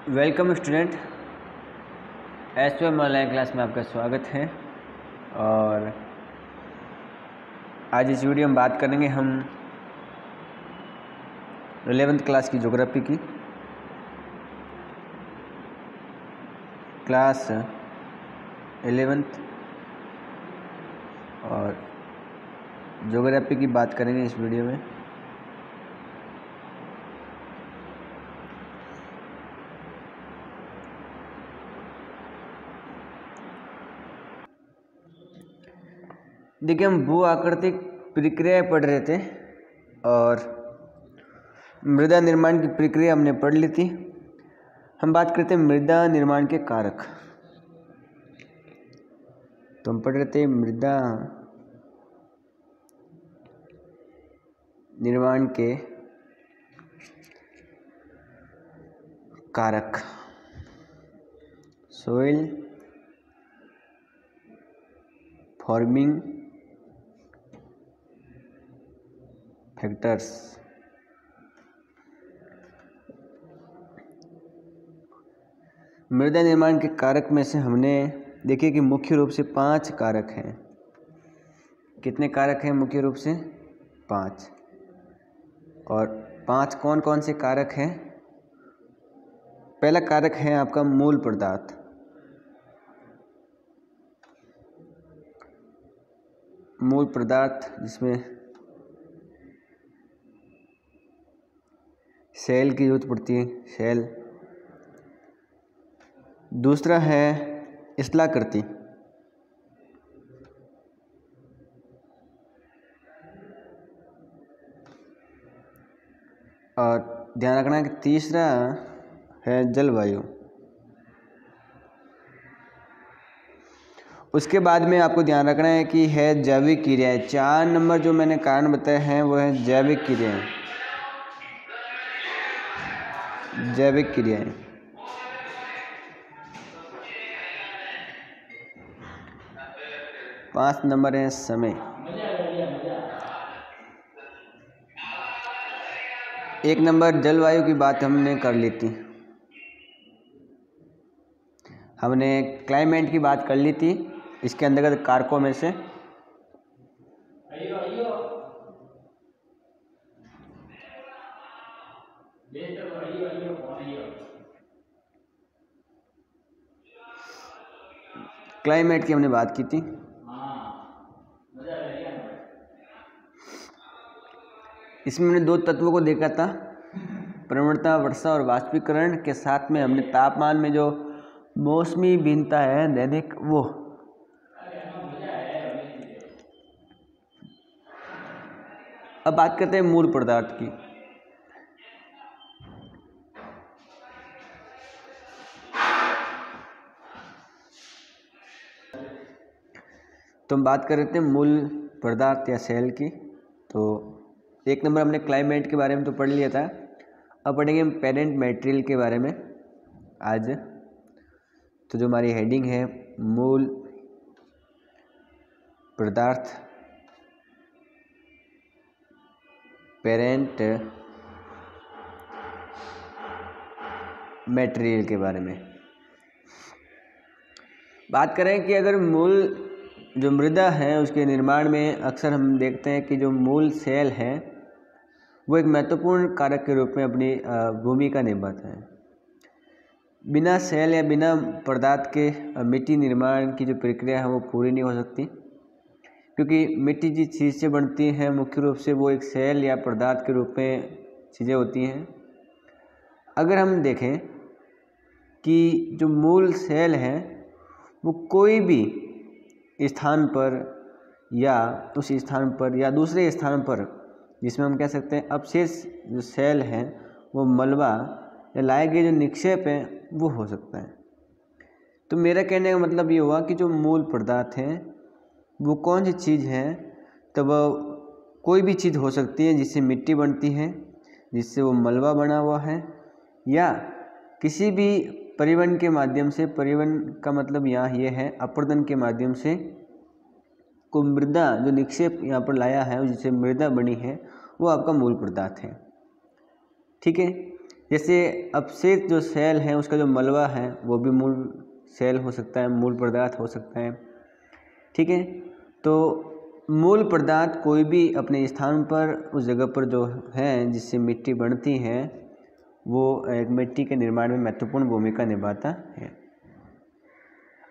Welcome student, SPM online class में आपका स्वागत है। और आज इस वीडियो में बात करेंगे हम 11th क्लास की ज्योग्राफी की। क्लास 11th और ज्योग्राफी की बात करेंगे इस वीडियो में। देखिए, हम भू आकृतिक प्रक्रियाएं पढ़ रहे थे और मृदा निर्माण की प्रक्रिया हमने पढ़ ली थी। हम बात करते हैं मृदा निर्माण के कारक। तो हम पढ़ रहे थे मृदा निर्माण के कारक, सोइल फॉर्मिंग फैक्टर्स। मृदा निर्माण के कारक में से हमने देखिए कि मुख्य रूप से 5 कारक हैं। कितने कारक हैं? मुख्य रूप से 5। और 5 कौन कौन से कारक हैं? पहला कारक है आपका मूल पदार्थ। मूल पदार्थ जिसमें सेल की जरूरत पड़ती है, सेल। दूसरा है स्थलाकृति। और ध्यान रखना कि तीसरा है जलवायु। उसके बाद में आपको ध्यान रखना है कि है जैविक क्रियाएं। 4 नंबर जो मैंने कारण बताए हैं वो है जैविक क्रियाएं। जैविक क्रियाएं। पाँच नंबर है समय। एक नंबर जलवायु की बात हमने कर ली थी। हमने क्लाइमेट की बात कर ली थी। इसके अंतर्गत कारकों में से क्लाइमेट की हमने बात की थी। इसमें हमने 2 तत्वों को देखा था, प्रवणता वर्षा और वाष्पीकरण के साथ में हमने तापमान में जो मौसमी भिन्नता है दैनिक वो। अब बात करते हैं मूल पदार्थ की। तो हम बात कर रहे थे मूल पदार्थ या सेल की। तो 1 नंबर हमने क्लाइमेट के बारे में तो पढ़ लिया था। अब पढ़ेंगे हम पेरेंट मटेरियल के बारे में आज। तो जो हमारी हेडिंग है मूल पदार्थ पेरेंट मटेरियल के बारे में बात करें कि अगर मूल जो मृदा है उसके निर्माण में अक्सर हम देखते हैं कि जो मूल सेल है वो एक महत्वपूर्ण कारक के रूप में अपनी भूमिका निभाता है। बिना सेल या बिना पदार्थ के मिट्टी निर्माण की जो प्रक्रिया है वो पूरी नहीं हो सकती, क्योंकि मिट्टी जिस चीज़ से बनती है मुख्य रूप से वो एक सेल या पदार्थ के रूप में चीज़ें होती हैं। अगर हम देखें कि जो मूल सेल है वो कोई भी स्थान पर या उस स्थान पर या दूसरे स्थान पर, जिसमें हम कह सकते हैं अवशेष जो सेल हैं वो मलबा या लाए गए जो निक्षेप हैं वो हो सकता है। तो मेरा कहने का मतलब ये हुआ कि जो मूल पदार्थ हैं वो कौन सी चीज़ है? तो वह कोई भी चीज़ हो सकती है जिससे मिट्टी बनती है, जिससे वो मलबा बना हुआ है, या किसी भी परिवहन के माध्यम से। परिवहन का मतलब यहाँ ये है अपरदन के माध्यम से को मृदा जो निक्षेप यहाँ पर लाया है जिससे मृदा बनी है वो आपका मूल पदार्थ है। ठीक है। जैसे अपक्षेक जो सेल है उसका जो मलबा है वो भी मूल सेल हो सकता है, मूल पदार्थ हो सकता है। ठीक है, तो मूल पदार्थ कोई भी अपने स्थान पर उस जगह पर जो है जिससे मिट्टी बनती है वो एक मिट्टी के निर्माण में महत्वपूर्ण भूमिका निभाता है।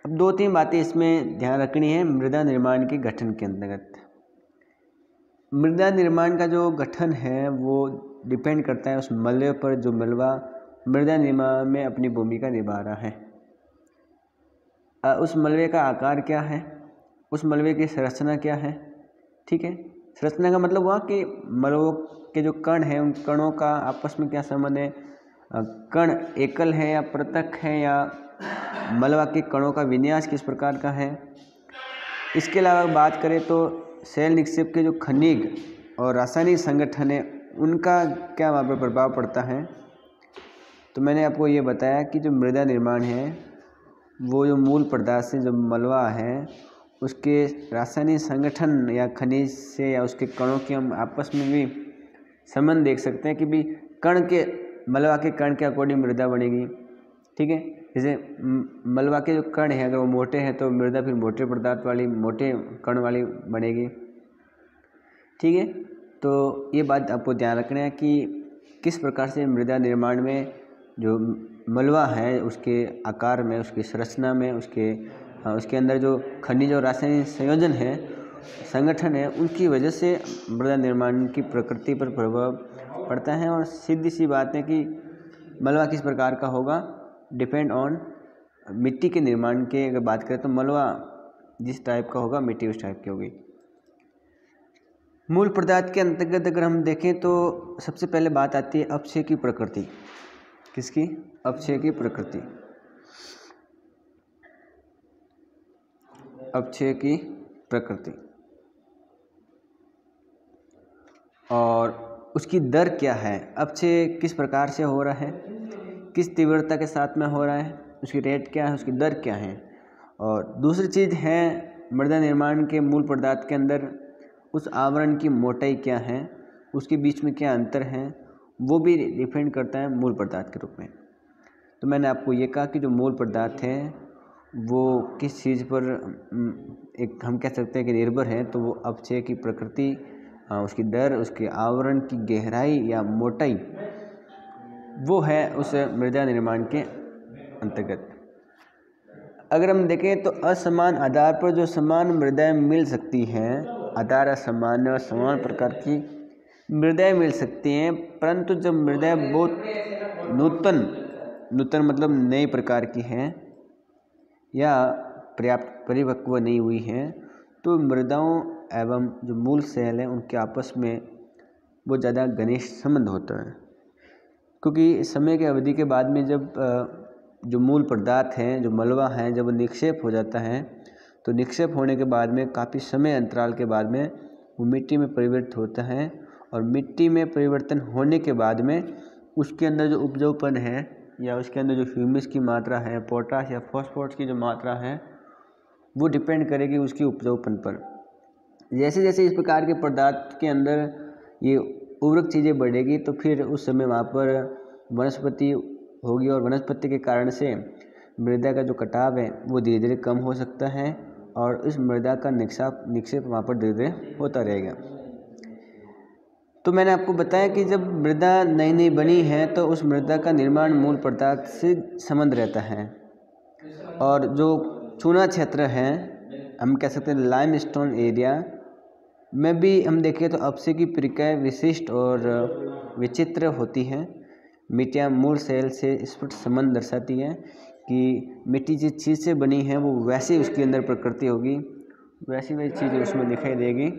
अब 2-3 बातें इसमें ध्यान रखनी है मृदा निर्माण के गठन के अंतर्गत। मृदा निर्माण का जो गठन है वो डिपेंड करता है उस मलबे पर जो मलबा मृदा निर्माण में अपनी भूमिका निभा रहा है। उस मलबे का आकार क्या है, उस मलबे की संरचना क्या है। ठीक है, संरचना का मतलब हुआ कि मलबों के जो कण हैं उन कणों का आपस में क्या संबंध है, कण एकल है या पृथक है, या मलबा के कणों का विन्यास किस प्रकार का है। इसके अलावा बात करें तो सेल निक्षेप के जो खनिज और रासायनिक संगठन है उनका क्या वहाँ पर प्रभाव पड़ता है। तो मैंने आपको ये बताया कि जो मृदा निर्माण है वो जो मूल पदार्थ से जो मलबा है उसके रासायनिक संगठन या खनिज से या उसके कणों के हम आपस में भी संबंध देख सकते हैं कि भी कण के मलबा के कण के अकॉर्डिंग मृदा बनेगी। ठीक है, जैसे मलबा के जो कण हैं अगर वो मोटे हैं तो मृदा फिर मोटे पदार्थ वाली मोटे कण वाली बनेगी। ठीक है, तो ये बात आपको ध्यान रखना है कि किस प्रकार से मृदा निर्माण में जो मलबा है उसके आकार में, उसकी संरचना में, उसके अंदर जो खनिज और रासायनिक संयोजन है, संगठन है, उनकी वजह से मृदा निर्माण की प्रकृति पर प्रभाव पड़ता है। और सीधी सी बात है कि मलबा किस प्रकार का होगा डिपेंड ऑन मिट्टी के निर्माण के अगर बात करें तो मलबा जिस टाइप का होगा मिट्टी उस टाइप की होगी। मूल पदार्थ के अंतर्गत अगर हम देखें तो सबसे पहले बात आती है अपक्षय की प्रकृति। किसकी? अपक्षय की प्रकृति। अपक्षय की प्रकृति और उसकी दर क्या है, अपक्षय किस प्रकार से हो रहा है, किस तीव्रता के साथ में हो रहा है, उसकी रेट क्या है, उसकी दर क्या है। और दूसरी चीज़ है मृदा निर्माण के मूल पदार्थ के अंदर उस आवरण की मोटाई क्या है, उसके बीच में क्या अंतर है, वो भी डिपेंड करता है मूल पदार्थ के रूप में। तो मैंने आपको ये कहा कि जो मूल पदार्थ है वो किस चीज़ पर एक हम कह सकते हैं कि निर्भर है, तो वो अपक्षय की प्रकृति, उसकी दर, उसके आवरण की गहराई या मोटाई, वो है उस मृदा निर्माण के अंतर्गत। अगर हम देखें तो असमान आधार पर जो समान मृदाएं मिल सकती हैं, आधार असमान और समान प्रकार की मृदाएं मिल सकती हैं, परंतु जब मृदाएं बहुत नूतन मतलब नए प्रकार की हैं या पर्याप्त परिपक्व नहीं हुई हैं, तो मृदाओं एवं जो मूल सेल हैं उनके आपस में वो ज़्यादा घनिष्ठ संबंध होता है। क्योंकि समय की अवधि के बाद में जब जो मूल पदार्थ हैं, जो मलबा हैं, जब निक्षेप हो जाता है तो निक्षेप होने के बाद में काफ़ी समय अंतराल के बाद में वो मिट्टी में परिवर्तित होता है। और मिट्टी में परिवर्तन होने के बाद में उसके अंदर जो उपजाऊपन है या उसके अंदर जो ह्यूमस की मात्रा है, पोटाश या फॉस्फोरस की जो मात्रा है, वो डिपेंड करेगी उसकी उपजाऊपन पर। जैसे जैसे इस प्रकार के पदार्थ के अंदर ये उर्वरक चीज़ें बढ़ेगी तो फिर उस समय वहाँ पर वनस्पति होगी और वनस्पति के कारण से मृदा का जो कटाव है वो धीरे धीरे कम हो सकता है और इस मृदा का निक्षेप वहाँ पर धीरे धीरे होता रहेगा। तो मैंने आपको बताया कि जब मृदा नई नई बनी है तो उस मृदा का निर्माण मूल पदार्थ से संबंध रहता है। और जो चूना क्षेत्र है, हम कह सकते हैं लाइमस्टोन एरिया में भी हम देखें तो अपक्षय की प्रक्रिया विशिष्ट और विचित्र होती हैं। मिट्टियाँ मूल सेल से स्पष्ट संबंध दर्शाती है कि मिट्टी जिस चीज़ से बनी है वो वैसे उसके अंदर प्रकृति होगी, वैसी वही चीज़ उसमें दिखाई देगी।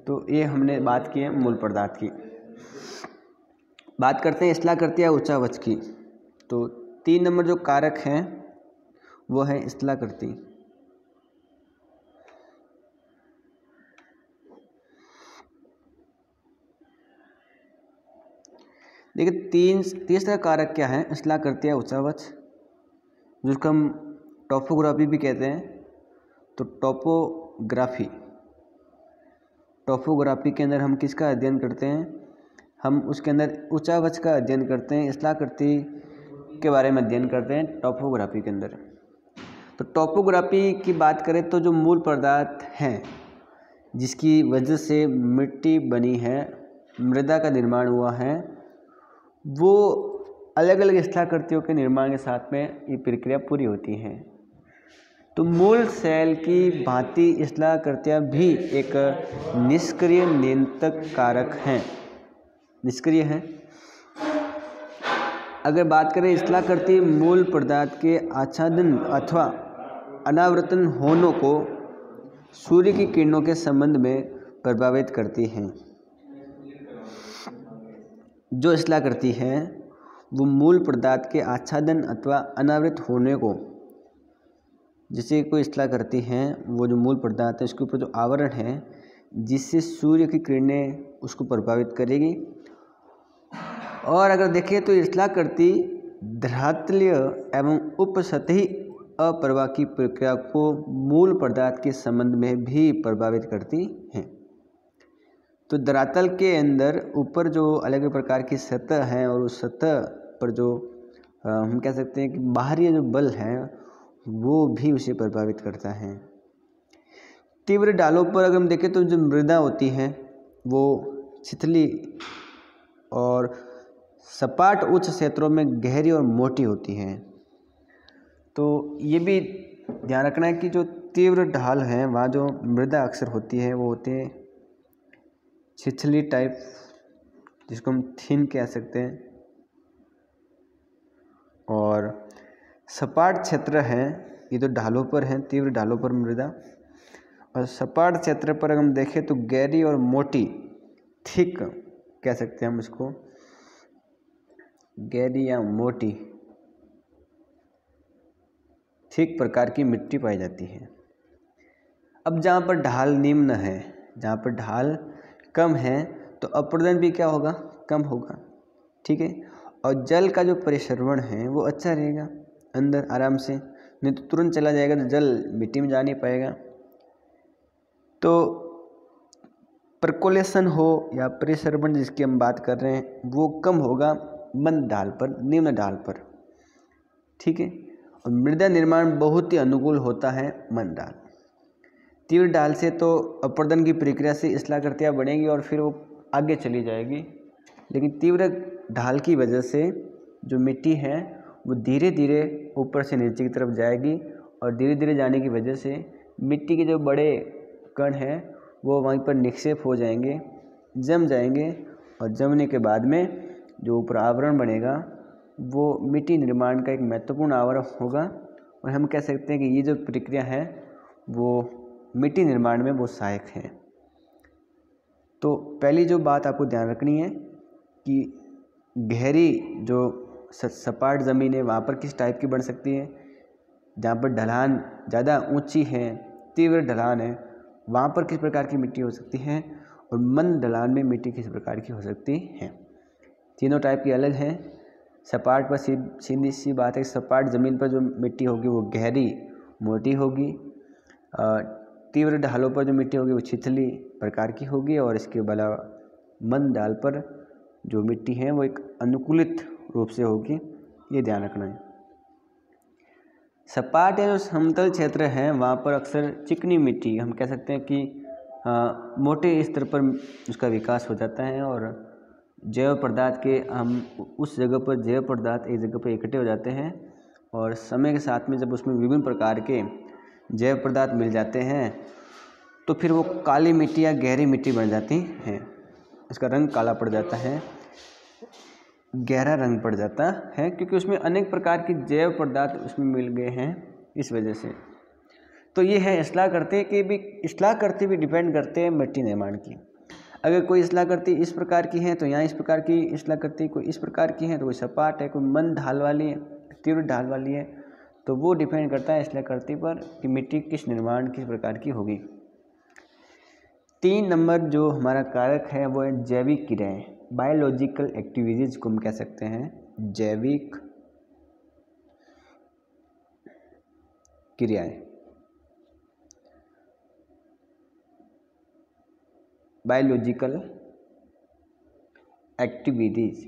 तो ये हमने बात की है मूल पदार्थ की। बात करते हैं स्थलाकृति या उच्चावच की। तो 3 नंबर जो कारक हैं वो है स्थलाकृति। देखिए तीसरा कारक क्या है, स्थलाकृति या उच्चावच, जिसको हम टॉपोग्राफी भी कहते हैं। तो टॉपोग्राफी के अंदर हम किसका अध्ययन करते हैं, हम उसके अंदर उच्चावच का अध्ययन करते हैं, स्थलाकृति के बारे में अध्ययन करते हैं टॉपोग्राफी के अंदर। तो टॉपोग्राफी की बात करें तो जो मूल पदार्थ हैं जिसकी वजह से मिट्टी बनी है, मृदा का निर्माण हुआ है, वो अलग अलग स्थलाकृतियों के निर्माण के साथ में ये प्रक्रिया पूरी होती है। तो मूल सेल की भांति स्थलाकृतियाँ भी एक निष्क्रिय नियंत्रण कारक हैं, निष्क्रिय हैं। अगर बात करें स्थलाकृति मूल पदार्थ के आच्छादन अथवा अनावर्तन होने को सूर्य की किरणों के संबंध में प्रभावित करती हैं। जो स्थलाकृति है वो मूल पदार्थ के आच्छादन अथवा अनावृत होने को, जैसे कोई स्थलाकृति है वो जो मूल पदार्थ है उसके ऊपर जो आवरण है जिससे सूर्य की किरणें उसको प्रभावित करेगी। और अगर देखें तो स्थलाकृति धरातलीय एवं उपसतही अप्रवाह की प्रक्रिया को मूल पदार्थ के संबंध में भी प्रभावित करती हैं। तो धरातल के अंदर ऊपर जो अलग अलग प्रकार की सतह हैं और उस सतह पर जो हम कह सकते हैं कि बाहरी जो बल है वो भी उसे प्रभावित करता है। तीव्र ढालों पर अगर हम देखें तो जो मृदा होती है वो छिछली और सपाट उच्च क्षेत्रों में गहरी और मोटी होती हैं। तो ये भी ध्यान रखना है कि जो तीव्र ढाल है वहाँ जो मृदा अक्सर होती है वो होती है छिछली टाइप, जिसको हम थिन कह सकते हैं। और सपाट क्षेत्र है ये तो ढालों पर है, तीव्र ढालों पर मृदा, और सपाट क्षेत्र पर अगर हम देखें तो गहरी और मोटी, थिक कह सकते हैं हम इसको, गहरी या मोटी थिक प्रकार की मिट्टी पाई जाती है। अब जहाँ पर ढाल निम्न है, जहाँ पर ढाल कम है तो अपरदन भी क्या होगा, कम होगा, ठीक है। और जल का जो परिसरवण है वो अच्छा रहेगा अंदर आराम से, नहीं तो तुरंत चला जाएगा तो जल मिट्टी में जा नहीं पाएगा। तो परकोलेशन हो या परिसरवण जिसकी हम बात कर रहे हैं वो कम होगा मंद ढाल पर, निम्न ढाल पर, ठीक है। और मृदा निर्माण बहुत ही अनुकूल होता है मंद ढाल। तीव्र ढाल से तो अपरदन की प्रक्रिया से स्थलाकृतियाँ बनेगी और फिर वो आगे चली जाएगी, लेकिन तीव्र ढाल की वजह से जो मिट्टी है वो धीरे धीरे ऊपर से नीचे की तरफ जाएगी और धीरे धीरे जाने की वजह से मिट्टी के जो बड़े कण हैं वो वहीं पर निक्षेप हो जाएंगे, जम जाएंगे, और जमने के बाद में जो ऊपर आवरण बनेगा वो मिट्टी निर्माण का एक महत्वपूर्ण आवरण होगा। और हम कह सकते हैं कि ये जो प्रक्रिया है वो मिट्टी निर्माण में वो सहायक है। तो पहली जो बात आपको ध्यान रखनी है कि गहरी जो सपाट ज़मीन है वहाँ पर किस टाइप की बन सकती है, जहाँ पर ढलान ज़्यादा ऊंची है, तीव्र ढलान है, वहाँ पर किस प्रकार की मिट्टी हो सकती है, और मंद ढलान में मिट्टी किस प्रकार की हो सकती है। तीनों टाइप की अलग हैं। सपाट पर सीधी सी बात है, सपाट ज़मीन पर जो मिट्टी होगी वो गहरी मोटी होगी, तीव्र ढालों पर जो मिट्टी होगी वो छिछली प्रकार की होगी, और इसके अलावा मंद ढाल पर जो मिट्टी है वो एक अनुकूलित रूप से होगी, ये ध्यान रखना है। सपाट या जो समतल क्षेत्र है वहाँ पर अक्सर चिकनी मिट्टी, हम कह सकते हैं कि मोटे स्तर पर उसका विकास हो जाता है, और जैव पदार्थ के हम उस जगह पर जैव पदार्थ एक जगह पर इकट्ठे हो जाते हैं, और समय के साथ में जब उसमें विभिन्न प्रकार के जैव पदार्थ मिल जाते हैं तो फिर वो काली मिट्टी या गहरी मिट्टी बन जाती हैं। इसका रंग काला पड़ जाता है, गहरा रंग पड़ जाता है, क्योंकि उसमें अनेक प्रकार के जैव पदार्थ उसमें मिल गए हैं इस वजह से। तो ये है स्थलाकृति भी डिपेंड करते हैं मिट्टी निर्माण की। अगर कोई स्थलाकृति इस प्रकार की है तो यहाँ इस प्रकार की स्थलाकृति, कोई इस प्रकार की है तो कोई सपाट है, कोई मंद ढाल वाली है, तीव्र ढाल वाली है, तो वो डिपेंड करता है स्थलाकृति पर कि मिट्टी किस निर्माण किस प्रकार की होगी। 3 नंबर जो हमारा कारक है वो है जैविक क्रियाएं, बायोलॉजिकल एक्टिविटीज को हम कह सकते हैं जैविक क्रियाएं। Biological activities.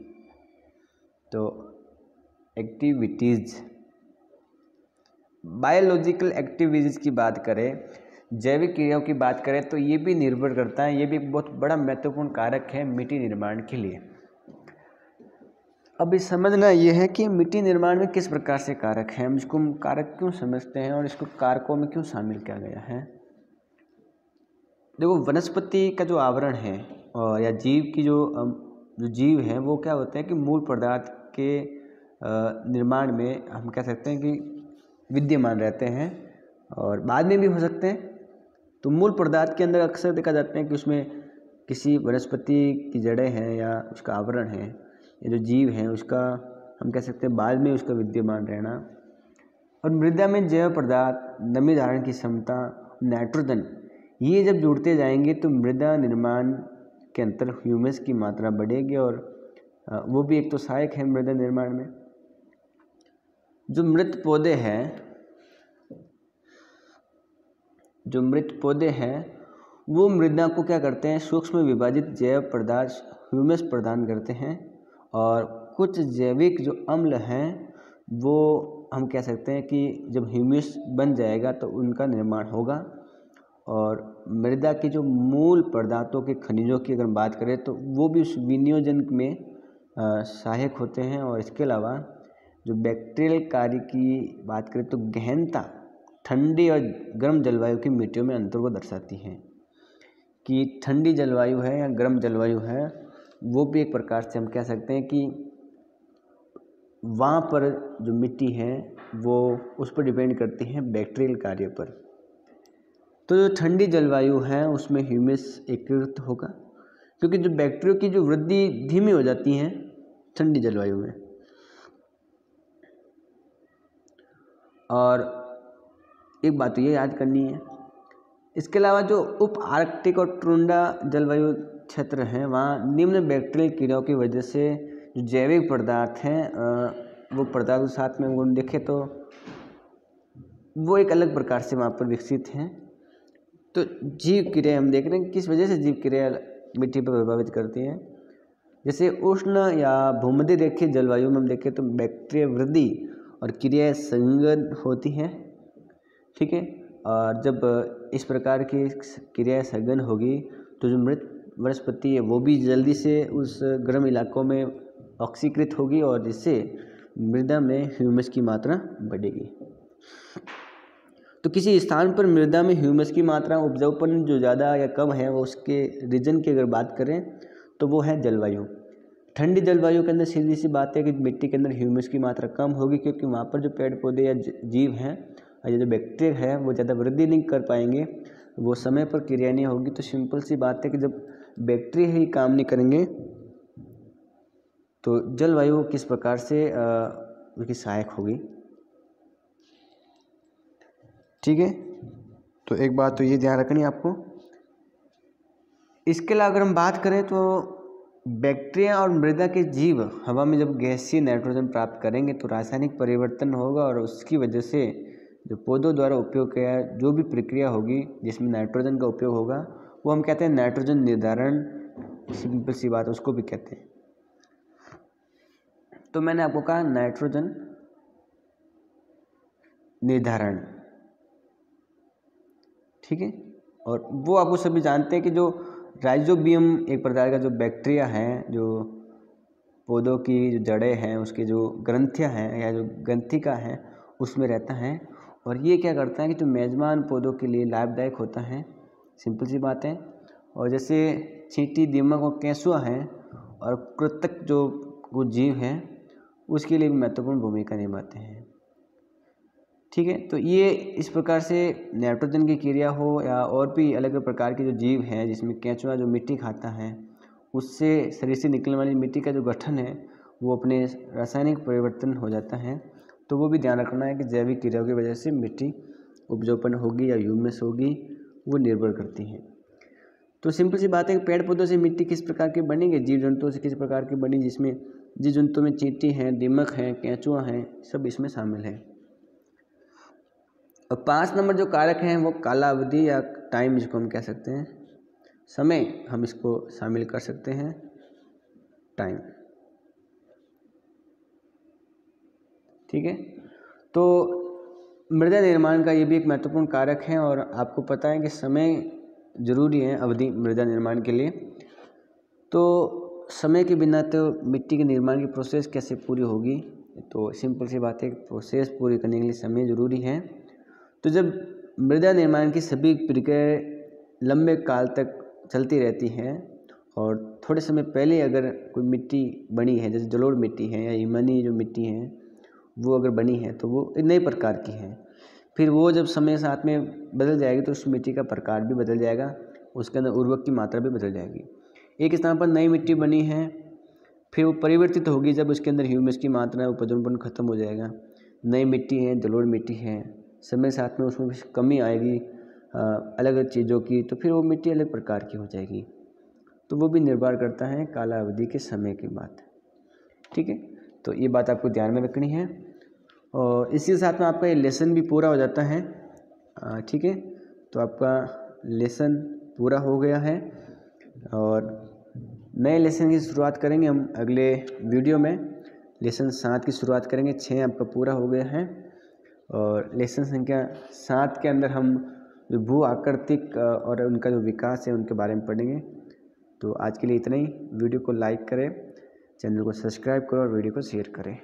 तो एक्टिविटीज़, बायोलॉजिकल एक्टिविटीज़ की बात करें, जैविक क्रियाओं की बात करें तो ये भी निर्भर करता है, ये भी एक बहुत बड़ा महत्वपूर्ण कारक है मिट्टी निर्माण के लिए। अब इस समझना ये है कि मिट्टी निर्माण में किस प्रकार से कारक हैं, हम इसको कारक क्यों समझते हैं और इसको कारकों में क्यों शामिल किया गया है। देखो, वनस्पति का जो आवरण है और या जीव की जो जीव हैं वो क्या होते हैं कि मूल पदार्थ के निर्माण में हम कह सकते हैं कि विद्यमान रहते हैं और बाद में भी हो सकते हैं। तो मूल पदार्थ के अंदर अक्सर देखा जाता है कि उसमें किसी वनस्पति की जड़ें हैं या उसका आवरण है, ये जो जीव हैं उसका हम कह सकते हैं बाद में उसका विद्यमान रहना। और मृदा में जैव पदार्थ, नमी धारण की क्षमता, नाइट्रोजन, ये जब जुड़ते जाएंगे तो मृदा निर्माण के अंतर ह्यूमस की मात्रा बढ़ेगी और वो भी एक तो सहायक है मृदा निर्माण में। जो मृत पौधे हैं वो मृदा को क्या करते हैं, सूक्ष्म विभाजित जैव पदार्थ ह्यूमस प्रदान करते हैं। और कुछ जैविक जो अम्ल हैं वो हम कह सकते हैं कि जब ह्यूमस बन जाएगा तो उनका निर्माण होगा। और मृदा के जो मूल पदार्थों के खनिजों की अगर बात करें तो वो भी उस विनियोजन में सहायक होते हैं। और इसके अलावा जो बैक्टीरियल कार्य की बात करें तो गहनता ठंडी और गर्म जलवायु की मिट्टियों में अंतर को दर्शाती है कि ठंडी जलवायु है या गर्म जलवायु है, वो भी एक प्रकार से हम कह सकते हैं कि वहाँ पर जो मिट्टी है वो उस पर डिपेंड करती है बैक्टीरियल कार्य पर। तो जो ठंडी जलवायु है उसमें ह्यूमस एकीकृत होगा क्योंकि जो बैक्टीरिया की जो वृद्धि धीमी हो जाती है ठंडी जलवायु में। और एक बात तो ये याद करनी है, इसके अलावा जो उप आर्कटिक और टुंड्रा जलवायु क्षेत्र हैं वहाँ निम्न बैक्टीरियल कीड़ों की वजह से जो जैविक पदार्थ हैं वो पदार्थ साथ में वो देखें तो वो एक अलग प्रकार से वहाँ पर विकसित हैं। तो जीव क्रिया हम देख रहे हैं किस वजह से जीव क्रिया मिट्टी पर प्रभावित करती हैं। जैसे उष्ण या भूमध्य रेखीय जलवायु में हम देखें तो बैक्टीरिया वृद्धि और क्रियाएं संघन होती हैं, ठीक है। और जब इस प्रकार की क्रियाएं सघन होगी तो जो मृत वनस्पति है वो भी जल्दी से उस गर्म इलाकों में ऑक्सीकृत होगी और जिससे मृदा में ह्यूमस की मात्रा बढ़ेगी। तो किसी स्थान पर मृदा में ह्यूमस की मात्रा, उपजाऊपन जो ज़्यादा या कम है वो उसके रीजन की अगर बात करें तो वो है जलवायु। ठंडी जलवायु के अंदर सीधी सी बात है कि मिट्टी के अंदर ह्यूमस की मात्रा कम होगी क्योंकि वहाँ पर जो पेड़ पौधे या जीव हैं या जो बैक्टीरिया है वो ज़्यादा वृद्धि नहीं कर पाएंगे, वो समय पर क्रिया नहीं होगी। तो सिंपल सी बात है कि जब बैक्टीरिया ही काम नहीं करेंगे तो जलवायु किस प्रकार से उसकी सहायक होगी, ठीक है। तो एक बात तो ये ध्यान रखनी है आपको। इसके अलावा अगर हम बात करें तो बैक्टीरिया और मृदा के जीव हवा में जब गैसीय नाइट्रोजन प्राप्त करेंगे तो रासायनिक परिवर्तन होगा और उसकी वजह से जो पौधों द्वारा उपयोग किया जो भी प्रक्रिया होगी जिसमें नाइट्रोजन का उपयोग होगा वो हम कहते हैं नाइट्रोजन निर्धारण। सिंपल सी बात उसको भी कहते हैं। तो मैंने आपको कहा नाइट्रोजन निर्धारण, ठीक है। और वो आपको सभी जानते हैं कि जो राइजोबियम एक प्रकार का जो बैक्टीरिया है जो पौधों की जो जड़ें हैं उसके जो ग्रंथियां हैं या जो ग्रंथिका है उसमें रहता है और ये क्या करता है कि जो मेजबान पौधों के लिए लाभदायक होता है। सिंपल सी बात है। और जैसे चींटी, दीमक और केंचुआ हैं और कृंतक जो वो जीव हैं उसके लिए भी महत्वपूर्ण भूमिका निभाते हैं, ठीक है। तो ये इस प्रकार से नाइट्रोजन की क्रिया हो या और भी अलग अलग प्रकार के जो जीव हैं जिसमें केंचुआ जो मिट्टी खाता है उससे शरीर से निकलने वाली मिट्टी का जो गठन है वो अपने रासायनिक परिवर्तन हो जाता है। तो वो भी ध्यान रखना है कि जैविक क्रियाओं की वजह से मिट्टी उपजाऊपन होगी या ह्यूमस होगी वो निर्भर करती है। तो सिंपल सी बात है कि पेड़ पौधों से मिट्टी किस प्रकार की बनेगी, जीव जंतुओं से किस प्रकार की बनी, जिसमें जीव जंतुओं में चींटी हैं, दीमक हैं, केंचुआ हैं, सब इसमें शामिल है। और 5 नंबर जो कारक हैं वो कालावधि या टाइम जिसको हम कह सकते हैं, समय हम इसको शामिल कर सकते हैं। टाइम। ठीक है, तो मृदा निर्माण का ये भी एक महत्वपूर्ण कारक है और आपको पता है कि समय ज़रूरी है अवधि मृदा निर्माण के लिए। तो समय के बिना तो मिट्टी के निर्माण की प्रोसेस कैसे पूरी होगी। तो सिंपल सी बात है, प्रोसेस पूरी करने के लिए समय ज़रूरी है। तो जब मृदा निर्माण की सभी प्रक्रियाएं लंबे काल तक चलती रहती हैं और थोड़े समय पहले अगर कोई मिट्टी बनी है, जैसे जलोढ़ मिट्टी है या हिमानी जो मिट्टी है वो अगर बनी है तो वो एक नए प्रकार की है। फिर वो जब समय साथ में बदल जाएगी तो उस मिट्टी का प्रकार भी बदल जाएगा, उसके अंदर उर्वरक की मात्रा भी बदल जाएगी। एक स्थान पर नई मिट्टी बनी है, फिर वो परिवर्तित होगी जब उसके अंदर ह्यूमस की मात्रा उपजनपन खत्म हो जाएगा। नई मिट्टी है, जलोढ़ मिट्टी है, समय साथ में उसमें कमी आएगी अलग अलग चीज़ों की, तो फिर वो मिट्टी अलग प्रकार की हो जाएगी। तो वो भी निर्भर करता है कालावधि के समय की बात। ठीक है, तो ये बात आपको ध्यान में रखनी है और इसी के साथ में आपका ये लेसन भी पूरा हो जाता है। ठीक है, तो आपका लेसन पूरा हो गया है और नए लेसन की शुरुआत करेंगे हम अगले वीडियो में। लेसन 7 की शुरुआत करेंगे। 6 आपका पूरा हो गया है और लेसन संख्या 7 के अंदर हम भू आकृतिक और उनका जो विकास है उनके बारे में पढ़ेंगे। तो आज के लिए इतना ही। वीडियो को लाइक करें, चैनल को सब्सक्राइब करो और वीडियो को शेयर करें।